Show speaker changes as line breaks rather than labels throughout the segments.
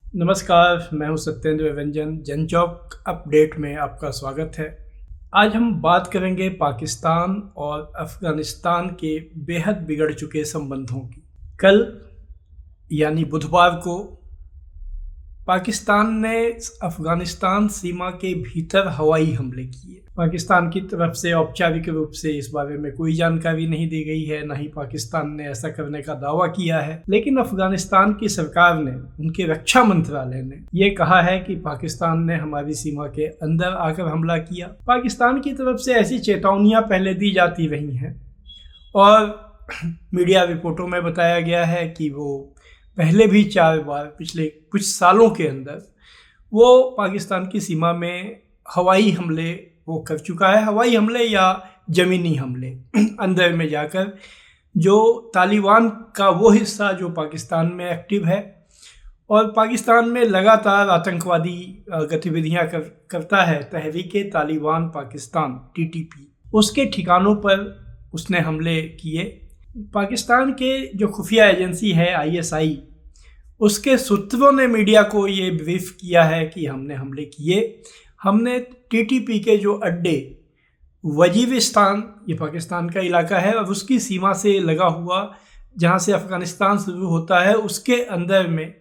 नमस्कार, मैं हूं सत्येंद्र व्यंजन। जनचौक अपडेट में आपका स्वागत है। आज हम बात करेंगे पाकिस्तान और अफ़गानिस्तान के बेहद बिगड़ चुके संबंधों की। कल यानी बुधवार को पाकिस्तान ने अफ़गानिस्तान सीमा के भीतर हवाई हमले किए। पाकिस्तान की तरफ से औपचारिक रूप से इस बारे में कोई जानकारी नहीं दी गई है, न ही पाकिस्तान ने ऐसा करने का दावा किया है। लेकिन अफ़गानिस्तान की सरकार ने, उनके रक्षा मंत्रालय ने ये कहा है कि पाकिस्तान ने हमारी सीमा के अंदर आकर हमला किया। पाकिस्तान की तरफ से ऐसी चेतावनियां पहले दी जाती रही हैं और मीडिया रिपोर्टों में बताया गया है कि वो पहले भी 4 बार पिछले कुछ सालों के अंदर वो पाकिस्तान की सीमा में हवाई हमले वो कर चुका है। हवाई हमले या ज़मीनी हमले अंदर में जाकर जो तालिबान का वो हिस्सा जो पाकिस्तान में एक्टिव है और पाकिस्तान में लगातार आतंकवादी गतिविधियां करता है, तहरीक तालिबान पाकिस्तान TTP, उसके ठिकानों पर उसने हमले किए। पाकिस्तान के जो खुफिया एजेंसी है ISI, उसके सूत्रों ने मीडिया को ये ब्रीफ किया है कि हमने हमले किए। हमने TTP के जो अड्डे, वजीरिस्तान ये पाकिस्तान का इलाका है और उसकी सीमा से लगा हुआ जहाँ से अफ़गानिस्तान शुरू होता है, उसके अंदर में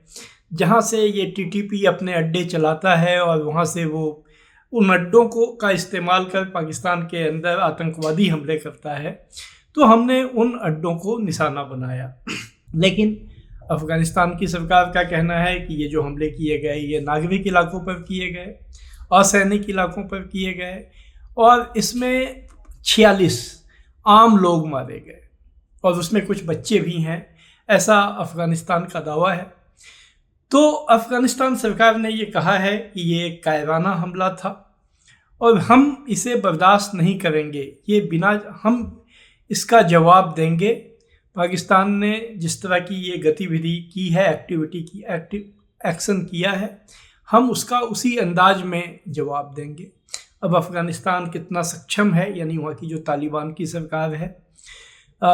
जहाँ से ये TTP अपने अड्डे चलाता है और वहाँ से वो उन अड्डों का इस्तेमाल कर पाकिस्तान के अंदर आतंकवादी हमले करता है, तो हमने उन अड्डों को निशाना बनाया। लेकिन अफ़गानिस्तान की सरकार का कहना है कि ये जो हमले किए गए ये नागरिक इलाकों पर किए गए, असैनिक इलाकों पर किए गए और इसमें 46 आम लोग मारे गए और उसमें कुछ बच्चे भी हैं, ऐसा अफ़गानिस्तान का दावा है। तो अफ़गानिस्तान सरकार ने ये कहा है कि ये एक कायराना हमला था और हम इसे बर्दाश्त नहीं करेंगे, ये बिना हम इसका जवाब देंगे। पाकिस्तान ने जिस तरह की ये गतिविधि की है, एक्शन किया है, हम उसका उसी अंदाज में जवाब देंगे। अब अफ़गानिस्तान कितना सक्षम है, यानी वहाँ की जो तालिबान की सरकार है,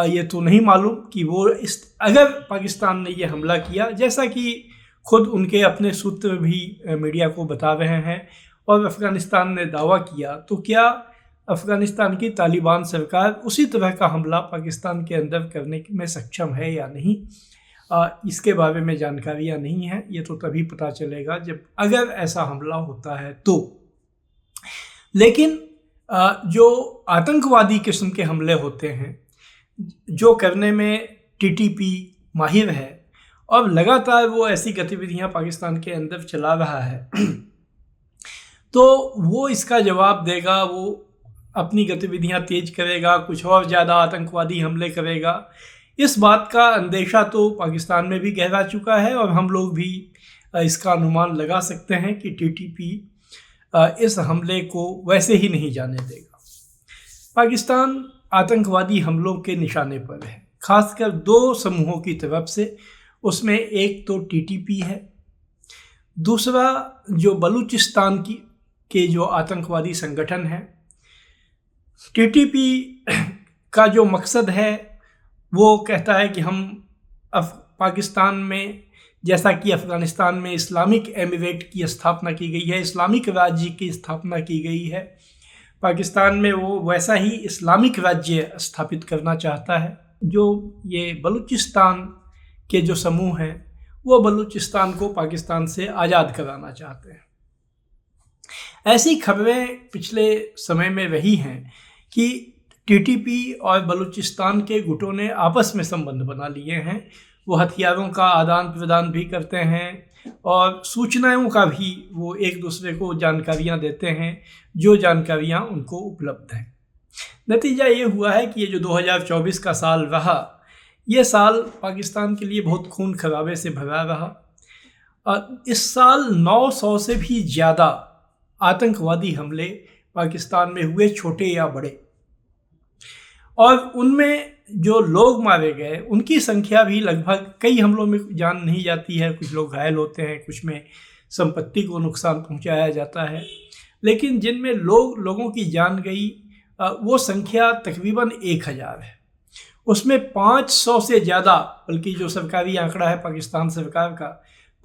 ये तो नहीं मालूम कि वो अगर पाकिस्तान ने ये हमला किया, जैसा कि खुद उनके अपने सूत्र भी मीडिया को बता रहे हैं और अफ़गानिस्तान ने दावा किया, तो क्या अफ़गानिस्तान की तालिबान सरकार उसी तरह का हमला पाकिस्तान के अंदर करने में सक्षम है या नहीं, इसके बारे में जानकारियाँ नहीं हैं। ये तो तभी पता चलेगा जब अगर ऐसा हमला होता है तो। लेकिन जो आतंकवादी किस्म के हमले होते हैं, जो करने में TTP माहिर है और लगातार वो ऐसी गतिविधियां पाकिस्तान के अंदर चला रहा है, तो वो इसका जवाब देगा, वो अपनी गतिविधियां तेज करेगा, कुछ और ज़्यादा आतंकवादी हमले करेगा। इस बात का अंदेशा तो पाकिस्तान में भी गहरा चुका है और हम लोग भी इसका अनुमान लगा सकते हैं कि TTP इस हमले को वैसे ही नहीं जाने देगा। पाकिस्तान आतंकवादी हमलों के निशाने पर है, खासकर 2 समूहों की तरफ से। उसमें एक तो TTP है, दूसरा जो बलूचिस्तान के जो आतंकवादी संगठन है। TTP का जो मकसद है वो कहता है कि हम पाकिस्तान में, जैसा कि अफ़गानिस्तान में इस्लामिक एमिरेट की स्थापना की गई है, इस्लामिक राज्य की स्थापना की गई है, पाकिस्तान में वो वैसा ही इस्लामिक राज्य स्थापित करना चाहता है। जो ये बलूचिस्तान के जो समूह हैं, वो बलूचिस्तान को पाकिस्तान से आज़ाद कराना चाहते हैं। ऐसी खबरें पिछले समय में रही हैं कि TTP और बलूचिस्तान के गुटों ने आपस में संबंध बना लिए हैं। वो हथियारों का आदान प्रदान भी करते हैं और सूचनाओं का भी वो एक दूसरे को जानकारियां देते हैं, जो जानकारियां उनको उपलब्ध हैं। नतीजा ये हुआ है कि ये जो 2024 का साल रहा, ये साल पाकिस्तान के लिए बहुत खून खराबे से भरा रहा। इस साल 900 से भी ज़्यादा आतंकवादी हमले पाकिस्तान में हुए, छोटे या बड़े, और उनमें जो लोग मारे गए उनकी संख्या भी लगभग, कई हमलों में जान नहीं जाती है, कुछ लोग घायल होते हैं, कुछ में संपत्ति को नुकसान पहुंचाया जाता है, लेकिन जिनमें लोगों की जान गई वो संख्या तकरीबन 1000 है। उसमें 500 से ज़्यादा, बल्कि जो सरकारी आंकड़ा है पाकिस्तान सरकार का,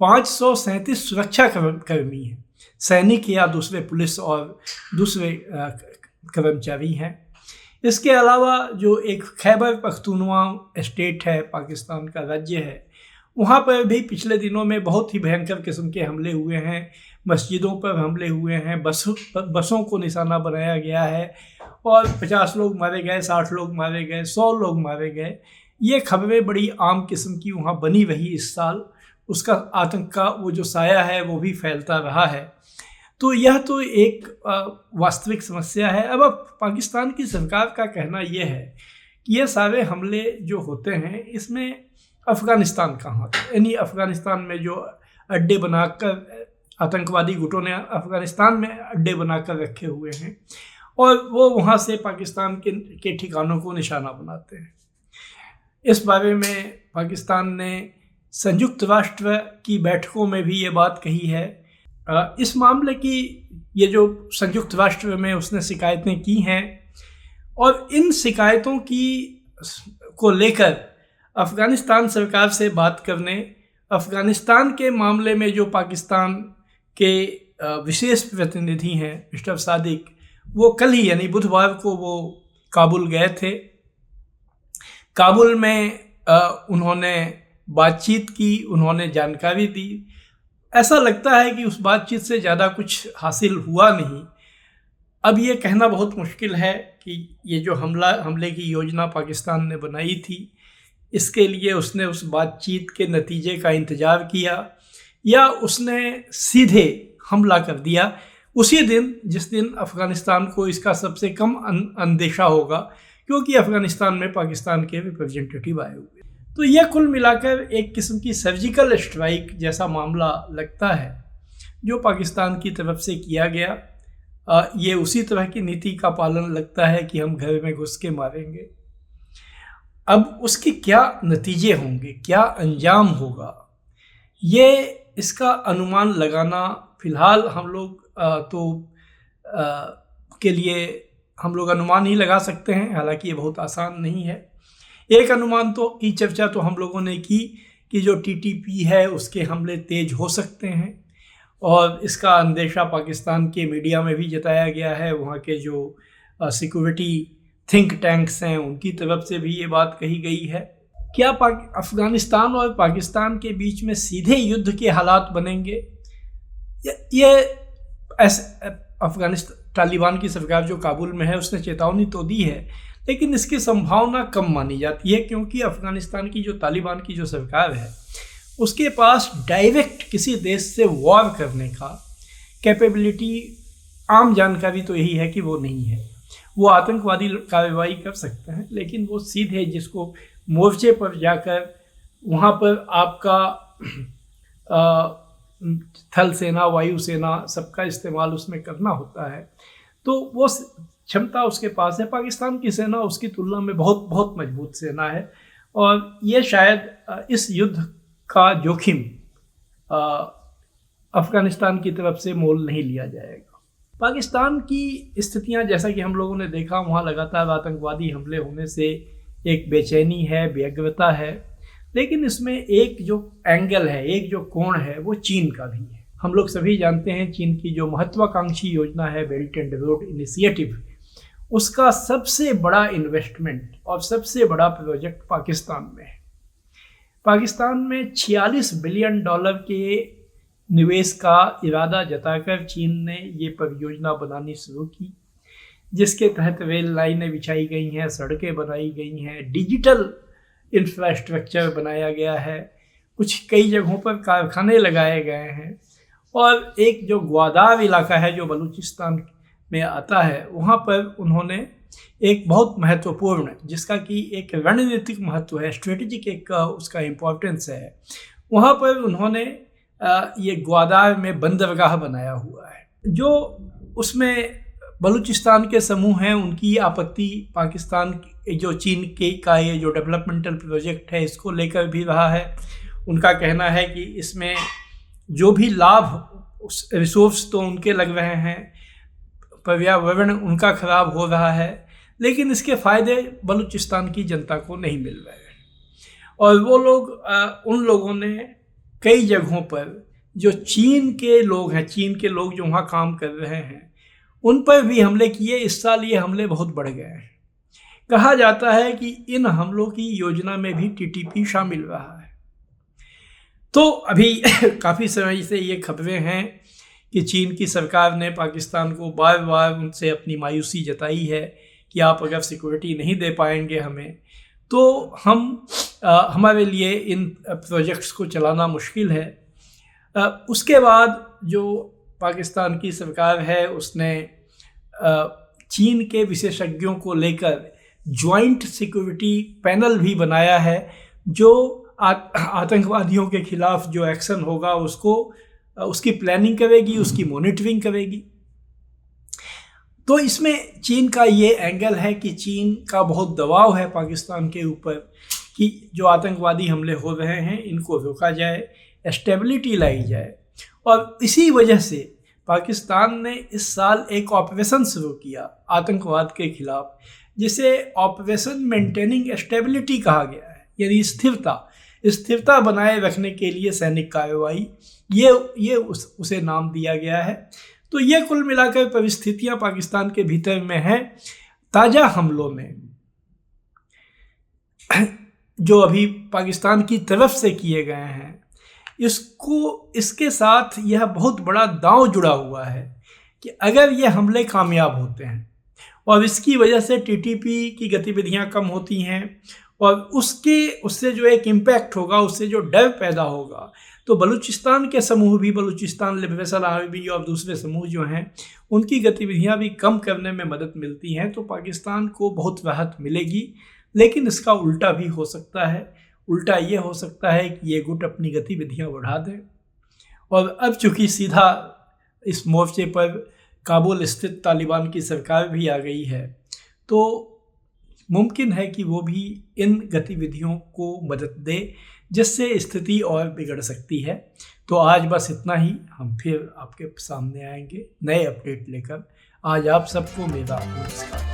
537 सुरक्षा कर्मी हैं, सैनिक या दूसरे पुलिस और दूसरे कर्मचारी हैं। इसके अलावा जो एक खैबर पख्तूनवा स्टेट है, पाकिस्तान का राज्य है, वहाँ पर भी पिछले दिनों में बहुत ही भयंकर किस्म के हमले हुए हैं। मस्जिदों पर हमले हुए हैं, बसों को निशाना बनाया गया है और 50 लोग मारे गए, 60 लोग मारे गए, 100 लोग मारे गए। ये खबरें बड़ी आम किस्म की वहाँ बनी रही इस साल। उसका आतंक का वो जो साया है वो भी फैलता रहा है। तो यह तो एक वास्तविक समस्या है। अब पाकिस्तान की सरकार का कहना यह है कि ये सारे हमले जो होते हैं इसमें अफ़गानिस्तान कहाँ, यानी अफ़गानिस्तान में जो अड्डे बनाकर आतंकवादी गुटों ने अफ़गानिस्तान में अड्डे बनाकर रखे हुए हैं और वो वहाँ से पाकिस्तान के ठिकानों को निशाना बनाते हैं। इस बारे में पाकिस्तान ने संयुक्त राष्ट्र की बैठकों में भी ये बात कही है। इस मामले की ये जो संयुक्त राष्ट्र में उसने शिकायतें की हैं और इन शिकायतों को लेकर अफ़गानिस्तान सरकार से बात करने, अफ़गानिस्तान के मामले में जो पाकिस्तान के विशेष प्रतिनिधि हैं मिस्टर सादिक, वो कल ही यानी बुधवार को वो काबुल गए थे। काबुल में उन्होंने बातचीत की, उन्होंने जानकारी दी। ऐसा लगता है कि उस बातचीत से ज़्यादा कुछ हासिल हुआ नहीं। अब ये कहना बहुत मुश्किल है कि ये जो हमले की योजना पाकिस्तान ने बनाई थी, इसके लिए उसने उस बातचीत के नतीजे का इंतज़ार किया या उसने सीधे हमला कर दिया उसी दिन जिस दिन अफ़गानिस्तान को इसका सबसे कम अंदेशा होगा, क्योंकि अफ़गानिस्तान में पाकिस्तान के रिप्रेजेंटेटिव आए हुए। तो यह कुल मिलाकर एक किस्म की सर्जिकल स्ट्राइक जैसा मामला लगता है जो पाकिस्तान की तरफ से किया गया। ये उसी तरह की नीति का पालन लगता है कि हम घर में घुस के मारेंगे। अब उसके क्या नतीजे होंगे, क्या अंजाम होगा, ये इसका अनुमान लगाना फ़िलहाल हम लोग के लिए हम लोग अनुमान ही लगा सकते हैं, हालांकि ये बहुत आसान नहीं है। एक अनुमान तो की चर्चा तो हम लोगों ने की कि जो टीटीपी है उसके हमले तेज हो सकते हैं और इसका अंदेशा पाकिस्तान के मीडिया में भी जताया गया है। वहाँ के जो सिक्योरिटी थिंक टैंक्स हैं उनकी तरफ से भी ये बात कही गई है। क्या अफ़गानिस्तान और पाकिस्तान के बीच में सीधे युद्ध के हालात बनेंगे? ये अफ़गानिस्तान तालिबान की सरकार जो काबुल में है उसने चेतावनी तो दी है, लेकिन इसकी संभावना कम मानी जाती है, क्योंकि अफ़गानिस्तान की जो तालिबान की जो सरकार है उसके पास डायरेक्ट किसी देश से वॉर करने का कैपेबिलिटी, आम जानकारी तो यही है कि वो नहीं है। वो आतंकवादी कार्रवाई कर सकते हैं, लेकिन वो सीधे जिसको मोर्चे पर जाकर वहाँ पर आपका थल सेना, वायु सेना सबका इस्तेमाल उसमें करना होता है, तो वो क्षमता उसके पास है। पाकिस्तान की सेना उसकी तुलना में बहुत बहुत मजबूत सेना है और ये शायद इस युद्ध का जोखिम अफ़गानिस्तान की तरफ से मोल नहीं लिया जाएगा। पाकिस्तान की स्थितियां जैसा कि हम लोगों ने देखा, वहाँ लगातार आतंकवादी हमले होने से एक बेचैनी है, व्यग्रता है, लेकिन इसमें एक जो एंगल है, एक जो कोण है, वो चीन का भी है। हम लोग सभी जानते हैं चीन की जो महत्वाकांक्षी योजना है बेल्ट एंड रोड इनिशिएटिव, उसका सबसे बड़ा इन्वेस्टमेंट और सबसे बड़ा प्रोजेक्ट पाकिस्तान में है। पाकिस्तान में $46 बिलियन के निवेश का इरादा जताकर चीन ने ये परियोजना बनानी शुरू की, जिसके तहत रेल लाइनें बिछाई गई हैं, सड़कें बनाई गई हैं, डिजिटल इंफ्रास्ट्रक्चर बनाया गया है, कुछ कई जगहों पर कारखाने लगाए गए हैं और एक जो ग्वादार इलाका है जो बलूचिस्तान में आता है, वहाँ पर उन्होंने एक बहुत महत्वपूर्ण, जिसका कि एक रणनीतिक महत्व है, स्ट्रेटेजिक एक उसका इम्पोर्टेंस है, वहाँ पर उन्होंने ये ग्वादार में बंदरगाह बनाया हुआ है। जो उसमें बलूचिस्तान के समूह हैं उनकी आपत्ति पाकिस्तान जो चीन के का ये जो डेवलपमेंटल प्रोजेक्ट है इसको लेकर भी रहा है। उनका कहना है कि इसमें जो भी लाभ रिसोर्स तो उनके लग रहे हैं, पर्यावरण उनका खराब हो रहा है, लेकिन इसके फ़ायदे बलूचिस्तान की जनता को नहीं मिल रहे हैं। और वो लोग उन लोगों ने कई जगहों पर जो चीन के लोग हैं, चीन के लोग जो वहाँ काम कर रहे हैं, उन पर भी हमले किए। इस साल ये हमले बहुत बढ़ गए हैं। कहा जाता है कि इन हमलों की योजना में भी टीटीपी शामिल रहा है। तो अभी काफ़ी समय से ये खबरें हैं कि चीन की सरकार ने पाकिस्तान को बार बार उनसे अपनी मायूसी जताई है कि आप अगर सिक्योरिटी नहीं दे पाएंगे हमें, तो हमारे लिए इन प्रोजेक्ट्स को चलाना मुश्किल है। उसके बाद जो पाकिस्तान की सरकार है, उसने चीन के विशेषज्ञों को लेकर ज्वाइंट सिक्योरिटी पैनल भी बनाया है, जो आतंकवादियों के खिलाफ जो एक्शन होगा उसकी प्लानिंग करेगी, उसकी मॉनिटरिंग करेगी। तो इसमें चीन का ये एंगल है कि चीन का बहुत दबाव है पाकिस्तान के ऊपर कि जो आतंकवादी हमले हो रहे हैं इनको रोका जाए, स्टेबिलिटी लाई जाए। और इसी वजह से पाकिस्तान ने इस साल एक ऑपरेशन शुरू किया आतंकवाद के खिलाफ, जिसे ऑपरेशन मेंटेनिंग स्टेबिलिटी कहा गया है, यानी स्थिरता बनाए रखने के लिए सैनिक कार्रवाई, ये उसे नाम दिया गया है। तो ये कुल मिलाकर परिस्थितियां पाकिस्तान के भीतर में हैं। ताज़ा हमलों में जो अभी पाकिस्तान की तरफ से किए गए हैं, इसके साथ यह बहुत बड़ा दांव जुड़ा हुआ है कि अगर ये हमले कामयाब होते हैं और इसकी वजह से टीटीपी की गतिविधियां कम होती हैं और उससे जो एक इम्पैक्ट होगा, उससे जो डर पैदा होगा, तो बलूचिस्तान के समूह भी, बलूचिस्तान लिबरेशन आर्मी और दूसरे समूह जो हैं, उनकी गतिविधियां भी कम करने में मदद मिलती हैं। तो पाकिस्तान को बहुत राहत मिलेगी। लेकिन इसका उल्टा भी हो सकता है। उल्टा ये हो सकता है कि ये गुट अपनी गतिविधियां बढ़ा दें। और अब चूँकि सीधा इस मोर्चे पर काबुल स्थित तालिबान की सरकार भी आ गई है, तो मुमकिन है कि वो भी इन गतिविधियों को मदद दे, जिससे स्थिति और बिगड़ सकती है। तो आज बस इतना ही। हम फिर आपके सामने आएंगे नए अपडेट लेकर। आज आप सबको मेरा नमस्कार।